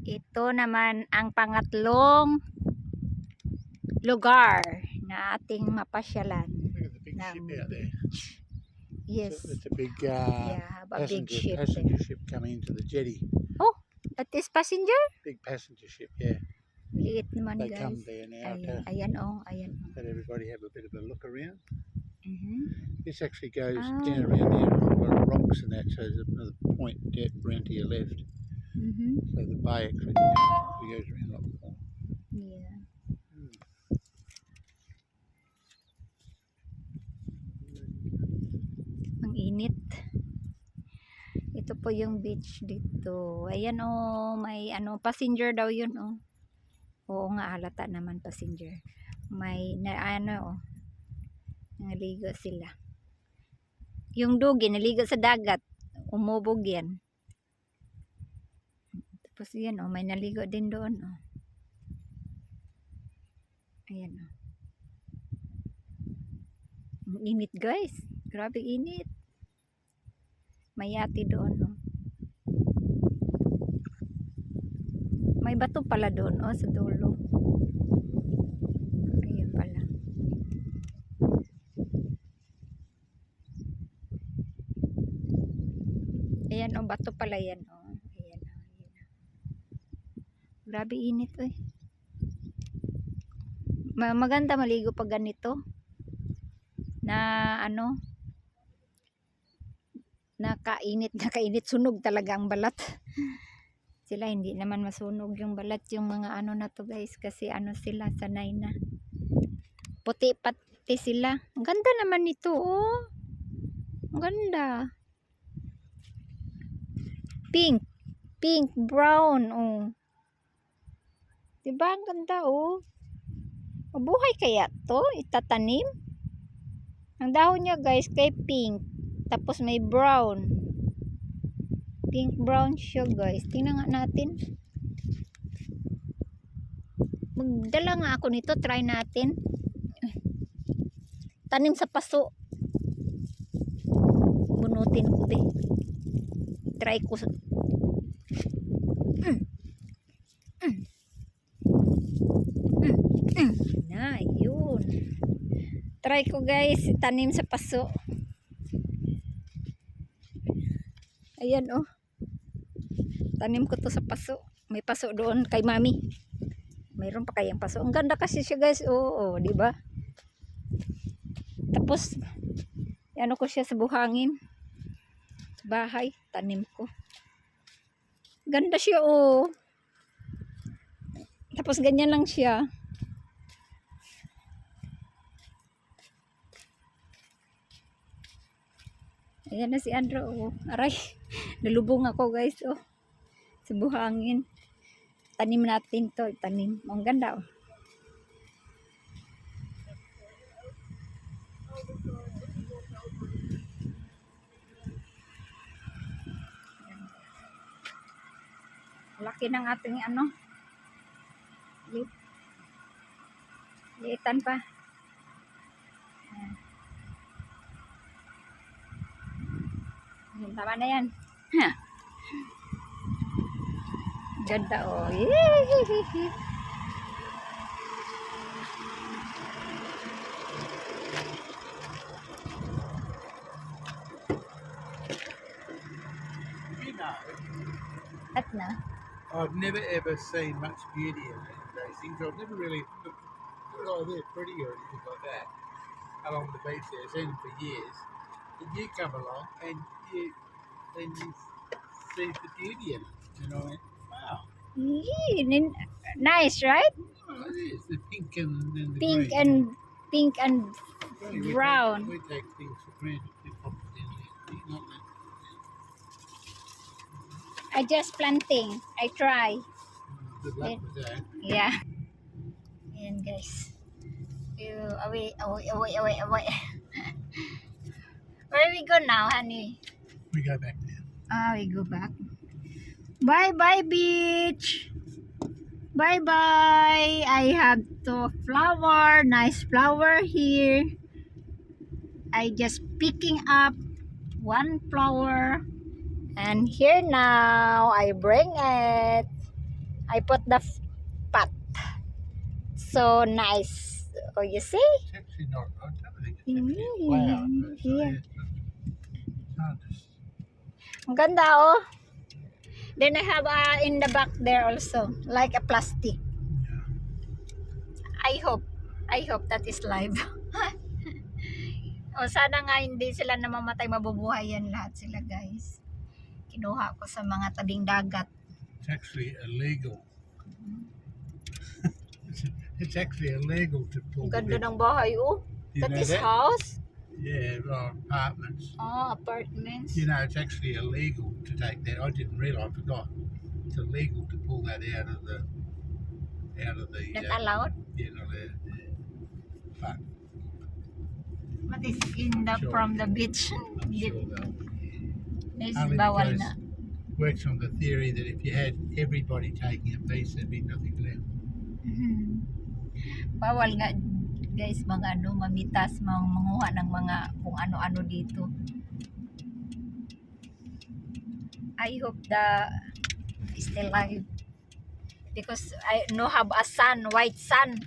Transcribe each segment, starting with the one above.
Ito naman ang pangatlong lugar na ating mapasyalan. Look at the big ship out there. Yes. It's a big Yeah, a big ship passenger there. ship coming into the jetty. Oh, that is passenger? Big passenger ship, yeah. Liit naman They come guys. there now Ayan, ayan. let everybody have a bit of a look around. Mm-hmm. This actually goes down around there and a lot of rocks and that, so there's another point around to your left. Mm-hmm. So the bay actually goes around a lot more. Yeah. Ang init. Ito po yung beach dito. Ayan oh, may ano, passenger daw yun oh. Oo nga, halata naman passenger. May na ano oh. Naligo sila. Yung dugi naligo sa dagat. Umubog yan. Tapos yan oh, may naligo din doon oh. Ayan oh. Ang init guys. Grabe init. May yati doon oh. May bato pala doon oh, sa dulo. Ayan pala. Ayan oh, bato pala yan oh. Ayan oh, ayan oh. Grabe init eh. Maganda maligo pag ganito. Na ano, nakainit sunog talaga ang balat. Sila hindi naman masunog yung balat, yung mga ano na to guys, kasi ano sila, sanay na. Puti pati sila. Ang ganda naman nito oh. Ang ganda. Pink, brown oh. Diba ang ganda oh. Mabuhay kaya to? Itatanim? Ang dahon niya guys kay pink. Tapos may brown. Pink brown siya guys. Tingnan nga natin. Magdala nga ako nito. Try natin. Tanim sa paso. Bunutin ko be. Try ko. Na yun. Try ko guys, tanim sa paso. Ayan oh. Tanim ko to sa paso. May paso doon kay mami. Mayroon pa kayang paso. Ang ganda kasi siya guys. Oo, di ba? Tapos ano ko siya sa buhangin. Sa bahay, tanim ko. Ganda siya oh. Tapos ganyan lang siya. Ayan na si Andrew oh. Aray, nalubong ako guys oh. Sa buhangin. Tanim natin to, tanim. Ang ganda oh. Laki ng ating ano. Liitan pa. Tama na yan. Ganda oh. Yee! At na. I've never ever seen much beauty in those things. I've never really looked, oh, they're pretty or anything like that along the beach there. I've seen them for years. And you come along and you see the beauty in it. You know, wow. Yee, nice, right? Oh, it is the pink and the Pink green. and brown. We take things for granted. We pop it in there. Not that. I just planting. I try. Good luck with that. Yeah. Ayan guys. Away. Where we go now, honey? We go back now. We go back. Bye beach. Bye. I have to flower. Nice flower here. I just picking up one flower. And here now, I bring it. I put the pot. So nice. Oh, you see? It's actually not. I don't think it's actually a flower. But so, Yeah. yeah, it's hard to. Ang ganda oh. Then I have in the back there also, like a plastic. Yeah. I hope that is live. O sana nga hindi sila namamatay, mabubuhay yan lahat sila guys. Kinuha ko sa mga tabing dagat. It's actually illegal. It's actually illegal to pull Ang the ganda bit. ng bahay oh. You That know is that? house? Yeah, apartments. Oh, apartments. You know, it's actually illegal to take that. I didn't realise. I forgot. It's illegal to pull that out of the. Not allowed? Yeah, not allowed. But What is in the Sure. from the beach? I'm sure they'll. This Only bawal because na. works on the theory that if you had everybody taking a piece, there'd be nothing left. Bawal nga guys mga ano, mamitas, manguha ng mga kung ano-ano dito. I hope the still live because I no have a sun, white sun.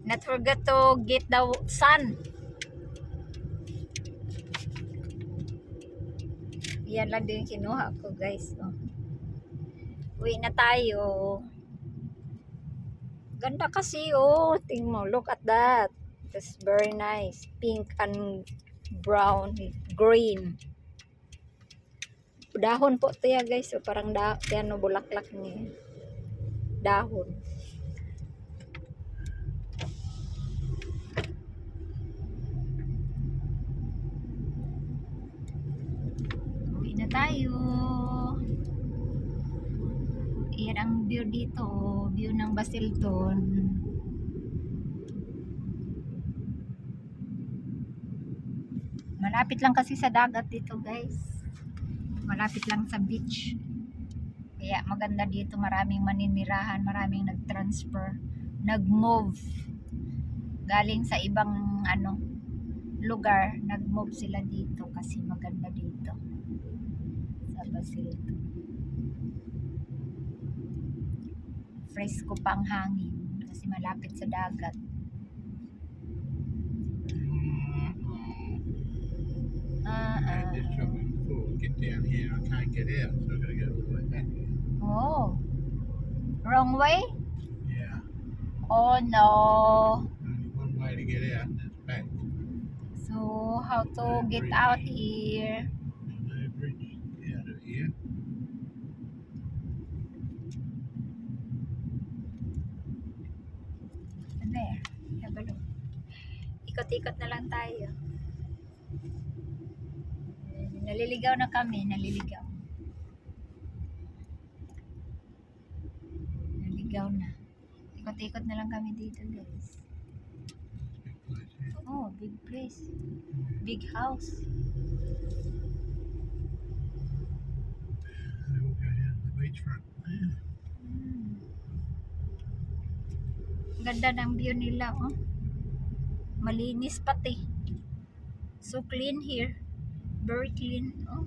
Not forget to get the sun. Yan lang din kinuha ko guys. Oh. Uwi na tayo. Ganda kasi oh. Tingnan mo, look at that. It's very nice. Pink and brown, green. Dahon po ito ya guys. So, parang yan o, bulaklak niya. Dahon. Uwi na tayo. Yan ang view dito. View ng Basilton. Malapit lang kasi sa dagat dito guys. Malapit lang sa beach. Kaya maganda dito. Maraming maninirahan. Maraming nag-transfer. Nag-move. Galing sa ibang ano lugar. Nag-move sila dito kasi maganda dito. Sa Basilton. Fresco pa ang hangin kasi malapit sa dagat. I just trouble before. Get down here, I can't get out, so I've got to go all the way back. Oh. Wrong way? Yeah, Oh no. only one way to get out, and that's back. So how to get out here? No bridge out of here. There. Have a look. Ikot-ikot na lang tayo. Naliligaw na kami. Naliligaw. Naligaw na. Ikot-ikot na lang kami dito guys. Big place here. Oh, big place. Big house. They all go down to the beachfront. Yeah. Ganda ng view nila, oh. Malinis pati. So clean here. Very clean, oh.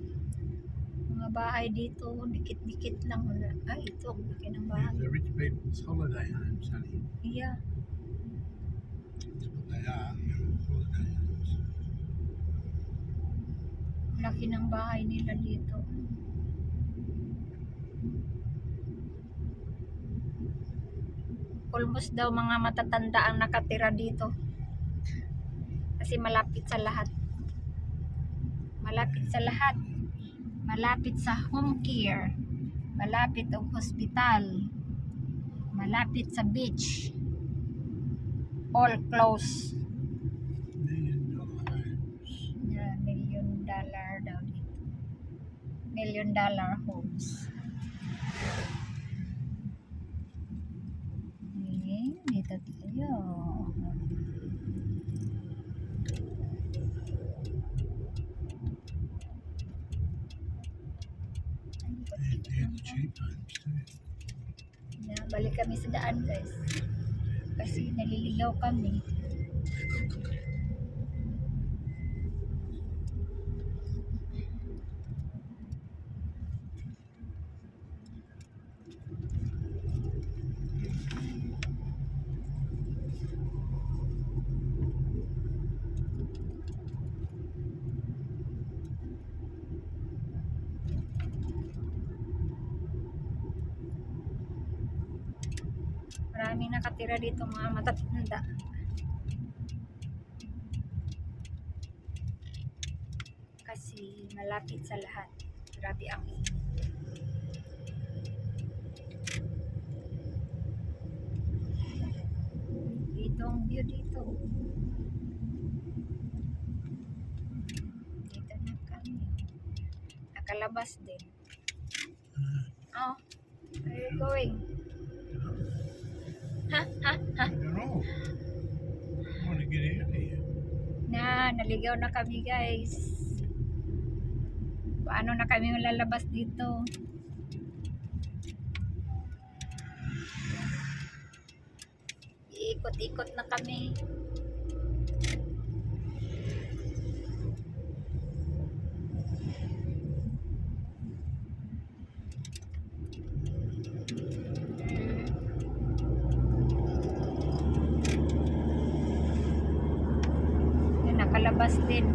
Mga bahay dito, dikit-dikit lang. Ay, ito, ang laki ng bahay. They're the rich people's holiday homes, honey. Yeah. That's what they are. They're all holiday homes. Laki ng bahay nila dito. Almost daw mga matatanda ang nakatira dito. Kasi malapit sa lahat. Malapit sa lahat. Malapit sa home care. Malapit ang hospital. Malapit sa beach. All close. $1 million homes. Yeah, $1 million daw dito. $1 million homes. Okay, dito tayo. And they're the cheap homes too. Yeah, balik kami sa daan guys. Kasi naliligaw kami. Marami nakatira dito mga matatanda. Kasi malapit sa lahat. Grabe ang init. Dito ang view dito. Dito na kami. Nakalabas din. Oh, where are you going? I don't know. I want to get out of here. Naligaw na kami guys. Paano na kami malalabas dito? Iikot-ikot na kami. Yan, nakalabas din.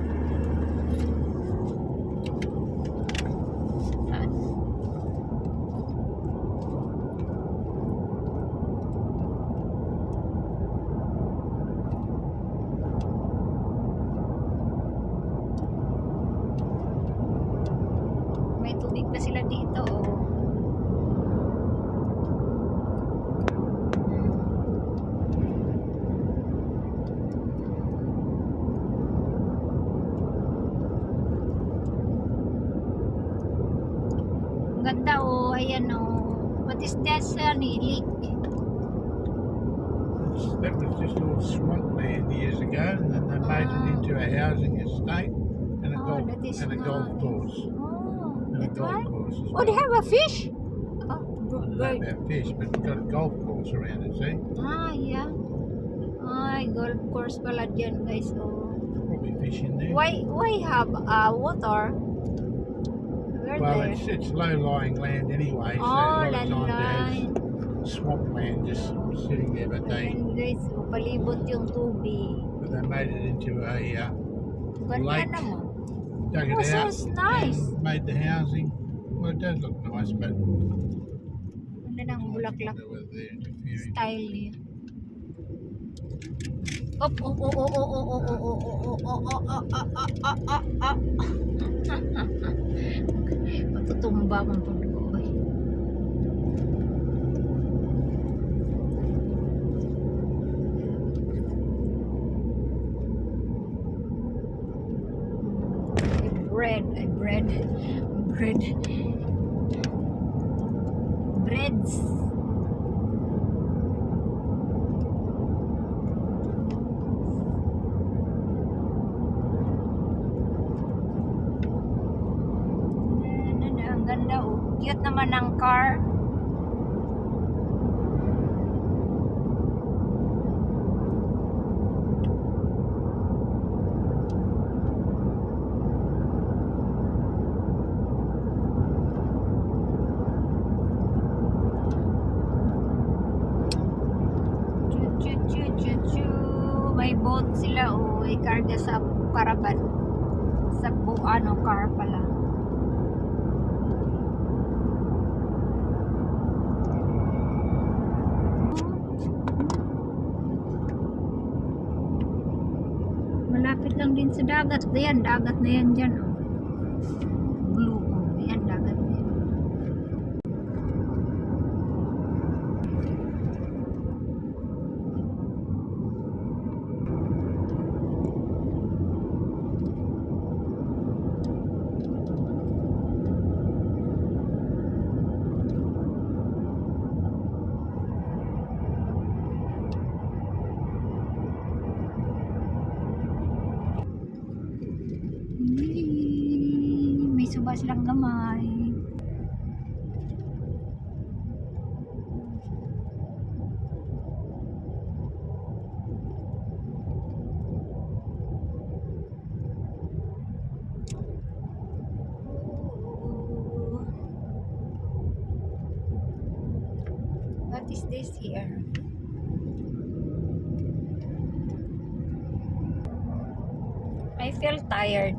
Saan? May tubig na sila dito. Oh. Ang ganda oh. Ayan oh. What is that? Lake. That was just all swampland years ago, and then they made it into a housing estate and a golf that is and a golf nice. course. Oh, And a that golf one? course as Oh, they well. have a fish? Oh, I don't know bird. about fish, but it's got a golf course around it, see? Ah, yeah. Ay, golf course pala dyan guys. Oh. Probably fish in there. Why have water? Where Well, there? it's low-lying land anyway, so Oh, a lot of times landline. there's swampland just sitting there, but Ayan guys, oh, palibot yung tubig. they made it into a Ganda Lake. naman. dug Oh, it so out it's nice. and made the housing. Well, it does look nice, but Ganda ng bulaklak they were there interfering. style niya. Op, op, op, op, op, op, op, op, op, op, op, op, op. Matutumba ang puno. Breads. Ang ganda oh. Cute naman ng car. May boat sila o ikarga sa caravan sa car pala. Malapit lang din sa dagat. Ayan, dagat na yan dyan oh. Blue oh. Ayan, dagat na yan. May subas lang gamay. What is this here? I feel tired.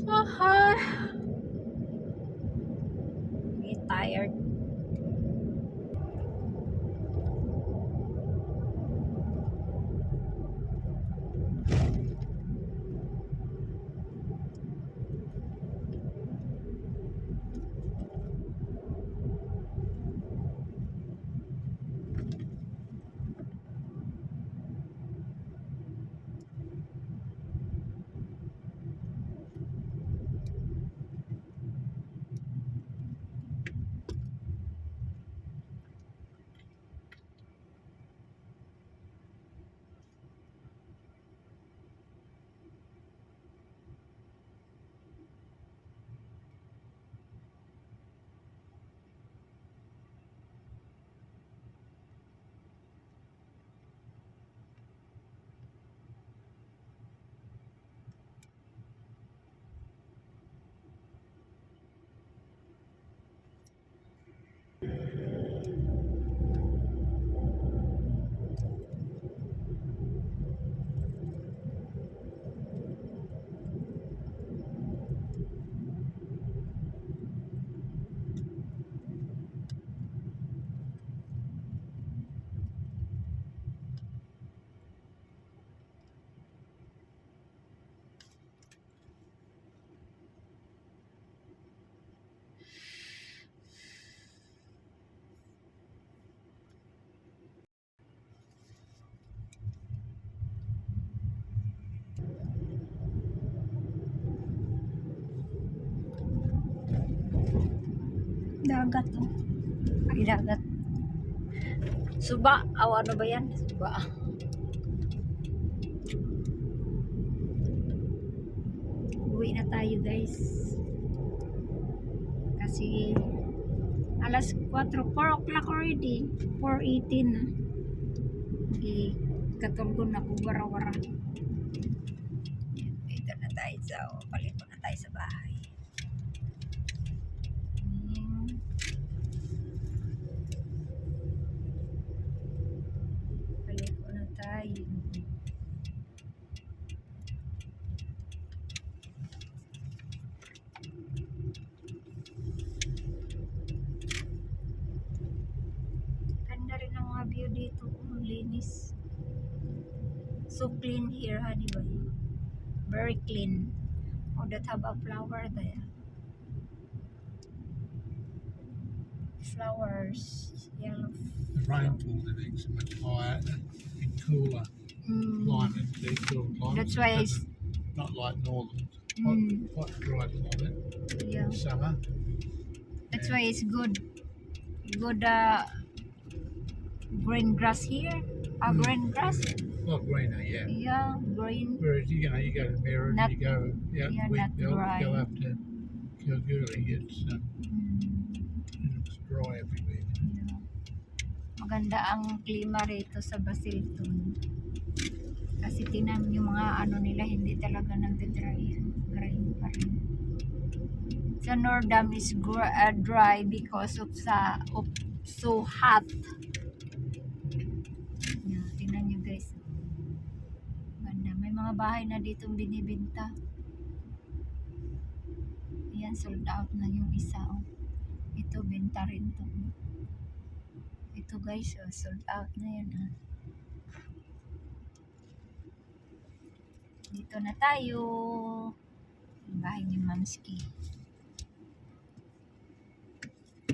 Ah, get tired. Dagat oh. Ay, dagat. Suba. Aw, ano ba yan? Suba. Uwi na tayo guys. Kasi alas 4 o'clock already. 4:18 na. Katulgon na ko wara-wara. Dito na tayo sa, palit na tayo sa bahay. Palit na tayo. Ganda rin ang mga view dito. Ang linis. So clean here, ha, di ba? Very clean. Oh, that have a flower there. Flowers. Yellow. The rainfall in it's much higher and cooler climate. These sort of climates. That's why it's, Not like northern. Mm. Hot, dry climate yeah. in summer. That's why it's good. Good green grass here. Green grass. Well, greener, yeah. Yeah, green. Whereas you go to Merrin, Not- you go out yeah, not Wheatbelt, dry. go up to Kalgoorlie, it looks dry everywhere. Yeah. Maganda ang klima rito sa Basilton. Kasi tinan yung mga ano nila, hindi talaga nagda-dry. Dry pa rin. Sa Nordam is dry because of so hot. Yeah, tingnan nyo guys. Ganda. May mga bahay na ditong binibenta. Ayan, sold out na yung isa. Oh. Ito, benta rin to. Ito guys, oh, sold out na yan. Ah. Dito na tayo. Yung bahay ni Mamski.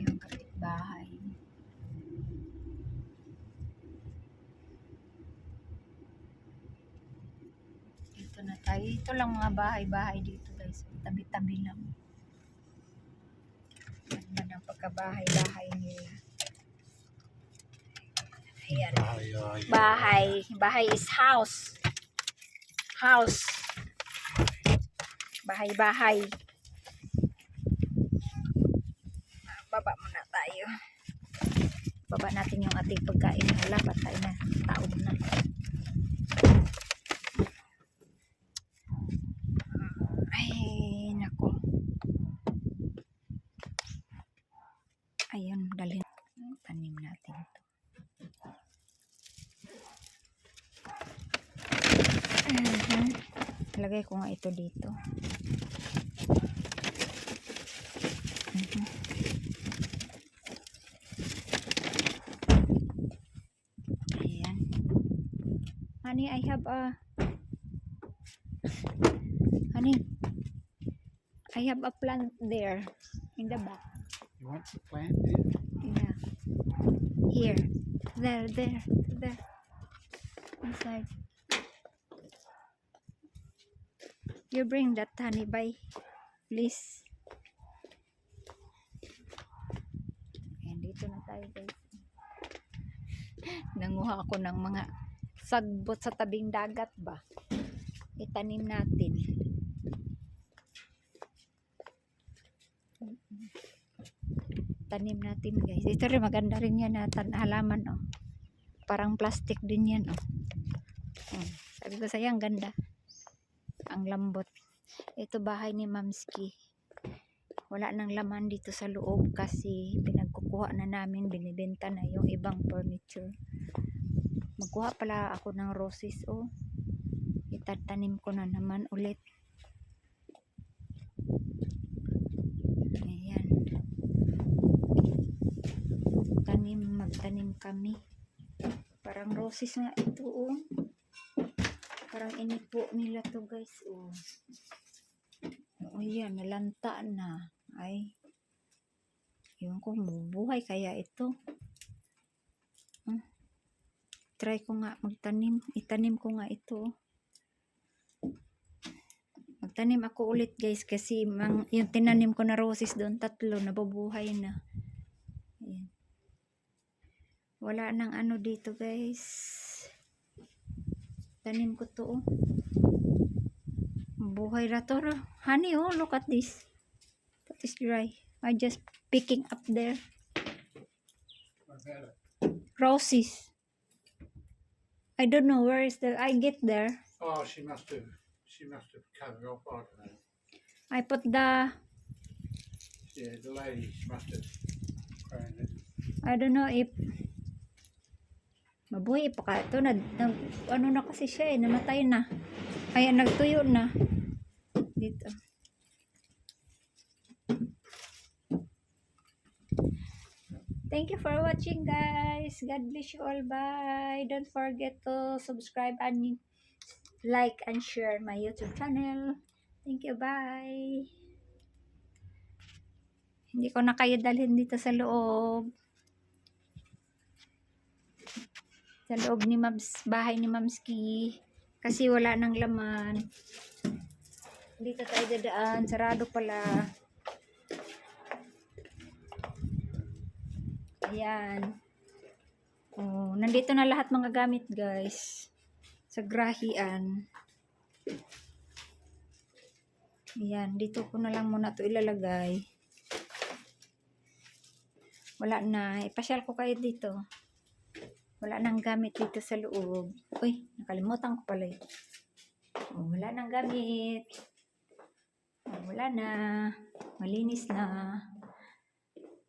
Yung kapitbahay. Dito na tayo. Ito lang mga bahay-bahay dito guys. Tabi-tabi lang. Ganda ng pagkabahay-bahay nila. Ayan. Bahay. Bahay is house. House. Bahay-bahay. Baba muna tayo. Baba natin yung ating pagkain. Wala, patay na. Taob na. Ay, nako. Ayun, dalhin. Tanim natin ito. Lagay ko nga ito dito. Mhm. Ayan. Honey, honey, I have a plant there in the back. You want to plant it? Yeah. Here. There. Inside. You bring that honey by, please. Ayan, dito na tayo guys. Nanguha ako ng mga sagbot sa tabing dagat ba. Itanim natin. Tanim natin guys. Ito rin maganda rin yan natin halaman oh. Parang plastic din yan oh. Sabi ko sa'yo ang ganda. Ang lambot. Ito bahay ni Mamski. Wala nang laman dito sa loob kasi pinagkukuha na namin, binibenta na yung ibang furniture. Magkuha pala ako ng roses oh. Itatanim ko na naman ulit. Ayan. Magtanim kami. Parang roses nga ito oh. Parang inipo nila to guys oh. Oh yan, nalanta na. Ay. Yung kung bubuhay kaya ito. Try ko nga magtanim. Itanim ko nga ito. Magtanim ako ulit guys kasi yung tinanim ko na roses doon, 3 nabubuhay na. Ayan. Wala nang ano dito guys. Tanim ko to oh. Buhay na to. Honey oh, look at this. That is dry. I just picking up there. What about it? Roses. I don't know where is I get there. Oh, she must have cut it off. I don't know. I put the, Yeah, the lady must have grown it. I don't know if mabuhay pa ka ito. Ano na kasi siya eh, namatay na. Ay, nagtuyo na. Dito. Thank you for watching guys. God bless you all. Bye. Don't forget to subscribe and like and share my YouTube channel. Thank you. Bye. Hindi ko na kayo dalhin dito sa loob. Sa loob ni bahay ni Mamski. Kasi wala nang laman. Dito tayo dadaan. Sarado pala. Ayan. Oh, nandito na lahat mga gamit guys. Sa grahian. Ayan. Dito ko na lang muna to ilalagay. Wala na. Ipasyal ko kayo dito. Wala nang gamit dito sa loob. Uy, nakalimutan ko pala eh. Oh, wala nang gamit. Oh, wala na. Malinis na.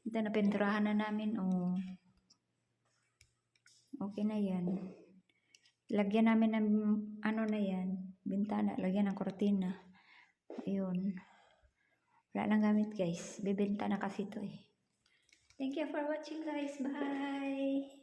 Ito na pinturahan na namin. Oh. Okay na yan. Lagyan namin ng ano na yan. Bintana. Lagyan ng kortina. Ayun. Wala nang gamit guys. Bibenta na kasi ito eh. Thank you for watching guys. Bye.